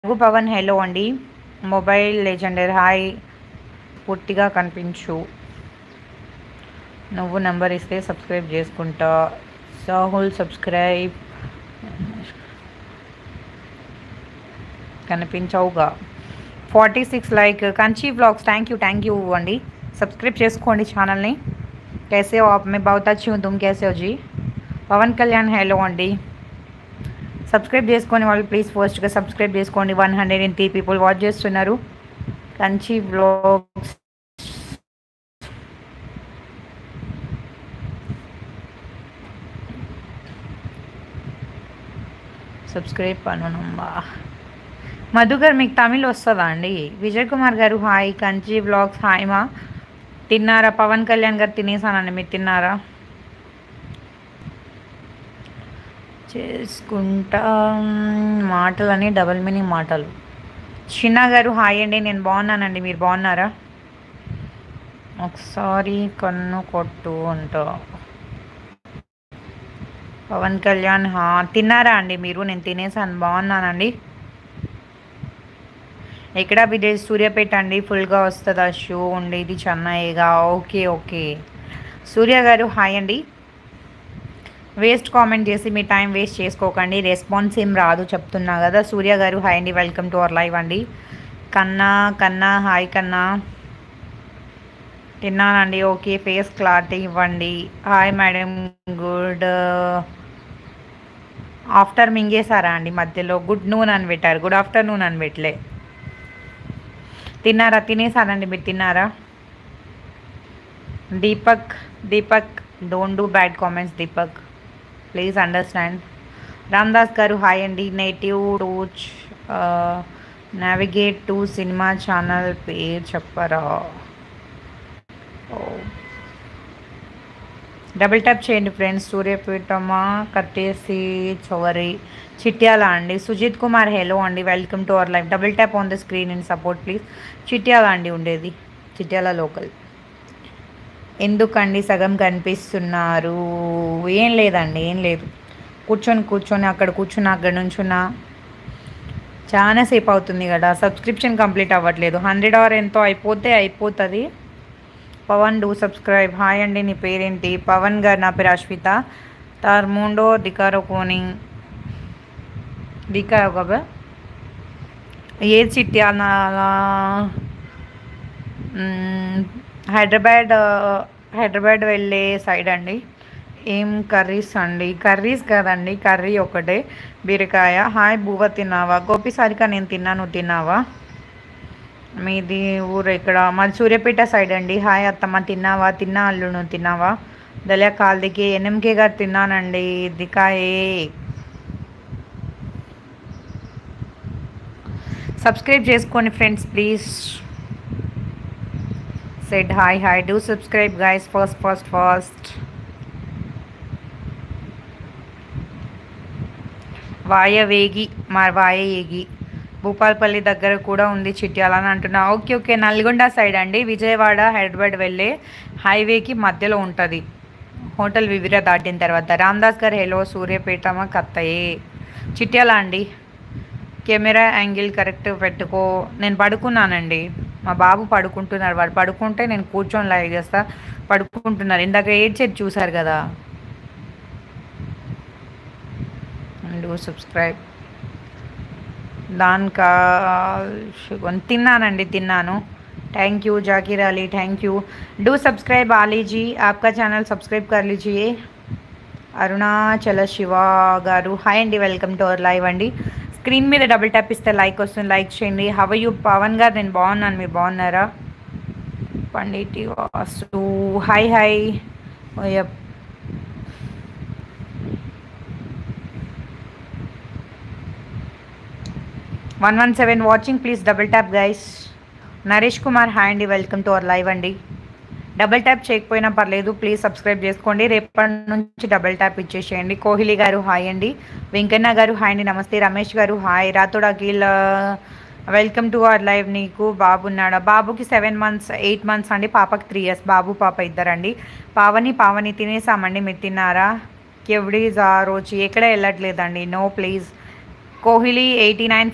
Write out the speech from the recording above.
Raghu Pavan hello అండి. Mobile legender hi. పూర్తిగా కనిపించు. నువ్వు నెంబర్ ఇస్తే సబ్స్క్రైబ్ చేసుకుంటా. సాహుల్ సబ్స్క్రైబ్ కనిపించవుగా. 46 like. Kanchi vlogs thank you అండి. సబ్స్క్రైబ్ చేసుకోండి ఛానల్ని. कैसे हो आप? मैं बहुत अच्छी हूँ, तुम कैसे हो जी? పవన్ కళ్యాణ్ హలో అండి. సబ్స్క్రైబ్ చేసుకొని వాళ్ళు ప్లీజ్ ఫస్ట్గా సబ్స్క్రైబ్ చేసుకోండి. 103 పీపుల్ వాచ్ చేస్తున్నారు. కంచి వ్లాగ్స్ సబ్స్క్రైబ్ పనునమ్మా. మధు గారు మీకు తమిళ్ వస్తుందా అండి? విజయ్ కుమార్ గారు హాయ్. కంచి వ్లాగ్స్ హాయ్ మా. తిన్నారా? పవన్ కళ్యాణ్ గారు తినేసానండి, మీరు తిన్నారా? చేసుకుంటా మాటలని డబల్ మీనింగ్ మాటలు. చిన్న గారు హాయ్ అండి, నేను బాగున్నానండి, మీరు బాగున్నారా? ఒకసారి కన్ను కొట్టు అంట. పవన్ కళ్యాణ్ తిన్నారా అండి మీరు? నేను తినేసాను, బాగున్నానండి. ఎక్కడ విలేజ్? సూర్యాపేట అండి. ఫుల్గా వస్తుందా షో? ఉండేది చెన్నైగా. ఓకే. సూర్య గారు హాయ్ అండి. వేస్ట్ కామెంట్ చేసి మీ టైం వేస్ట్ చేసుకోకండి, రెస్పాన్స్ ఏం రాదు చెప్తున్నా కదా. సూర్య గారు హాయ్ అండి, వెల్కమ్ టు అవర్ లైవ్ అండి. కన్నా హాయ్ కన్నా. తిన్నానండి. ఓకే, ఫేస్ క్లారిటీ ఇవ్వండి. హాయ్ మేడం, గుడ్ ఆఫ్టర్ మింగేశారా అండి మధ్యలో? గుడ్ నూన్ అని పెట్టారు, గుడ్ ఆఫ్టర్నూన్ అని పెట్టలే. తిన్నారా? తినేసానండి, మీరు తిన్నారా? Deepak don't do bad comments Deepak, please understand. Ramdas garu hi అండి. Native touch navigate to cinema channel పేరు చెప్పరా? డబుల్ ట్యాప్ చేయండి ఫ్రెండ్స్. సూర్యపేటమా కట్టేసి చవరి చిట్యాల అండి. సుజిత్ కుమార్ హలో అండి, welcome to our life. Double tap on the screen in support please. Chityala అండి ఉండేది, చిట్యాల లోకల్. ఎందుకండి సగం కనిపిస్తున్నారు? ఏం లేదండి, ఏం లేదు. కూర్చొని అక్కడ నుంచున్నా చాలాసేపు అవుతుంది కదా. సబ్స్క్రిప్షన్ కంప్లీట్ అవ్వట్లేదు. 100 ఆర్ ఎంతో అయిపోతుంది. Pawan do subscribe. హాయ్ అండి, నీ పేరేంటి? పవన్ గారు, నా పేరు అశ్విత. తార్ ముండో దికారో కోని దికారో కబ ఏ చిట్యాల హైదరాబాద్ వెళ్ళే సైడ్ అండి. ఏం కర్రీస్ అండి? కర్రీస్ కదండి, కర్రీ ఒకటే, బీరకాయ. హాయ్ బువ్వ, తిన్నావా? గోపి సారిక నేను తిన్నాను, తిన్నావా? మీది ఊరు ఎక్కడ? మాది సూర్యాపేట సైడ్ అండి. హాయ్ అత్తమ్మ, తిన్నావా? తిన్నా అల్లును, తిన్నావా? దళియా కాల్దికి ఎన్ఎంకే గారు తిన్నానండి. దికాయే సబ్స్క్రైబ్ చేసుకోండి friends please. Said hi do subscribe guys first. వాయవేగి భూపాలపల్లి దగ్గర కూడా ఉంది చిట్యాల అని అంటున్నా. ఓకే, నల్గొండ సైడ్ అండి. విజయవాడ హైదరాబాద్ వెళ్ళే హైవేకి మధ్యలో ఉంటుంది, హోటల్ వివిర దాటిన తర్వాత. రామ్దాస్ గారు హలో. సూర్యపేటమా కత్తయే చిట్యాల అండి. కెమెరా యాంగిల్ కరెక్ట్ పెట్టుకో. నేను పడుకున్నానండి, మా బాబు పడుకుంటున్నారు. వాడు పడుకుంటే నేను కూర్చొని లైవ్ చేస్తా. పడుకుంటున్నారు, ఇందాక ఏడ్చేది చూసారు కదా. Do subscribe. దానికా తిన్నాను. Thank you Zakir Ali, thank you. Do subscribe Ali ji, आपका चैनल सब्सक्राइब कर लीजिए. అరుణాచల శివ గారు హాయ్ అండి, వెల్కమ్ టు అవర్ లైవ్ అండి. స్క్రీన్ మీద డబుల్ ట్యాప్ ఇస్తే లైక్ వస్తుంది, లైక్ చేయండి. How you? పవన్ గారు నేను బాగున్నాను, మీరు బాగున్నారా? Panditi Vasu hi 117 watching, please double tap guys. Naresh Kumar hi అండి, వెల్కమ్ టు అవర్ లైవ్ అండి. డబుల్ ట్యాప్ చేయకపోయినా పర్లేదు, ప్లీజ్ సబ్స్క్రైబ్ చేసుకోండి. రేపటి నుంచి డబుల్ ట్యాప్ ఇచ్చేసేయండి. కోహ్లీ గారు హాయ్ అండి. వెంకన్న గారు హాయ్ అండి, నమస్తే. రమేష్ గారు hi. Rathod Akhil welcome to our live. నీకు బాబు ఉన్నాడా? బాబుకి 7 months 8 months అండి, పాపకి 3 years. బాబు పాప ఇద్దరండి. పావని తినేసామండి, మీరు తిన్నారా? కెవ్డీ రోజు ఎక్కడ వెళ్ళట్లేదండి, నో ప్లీజ్. కోహ్లీ 89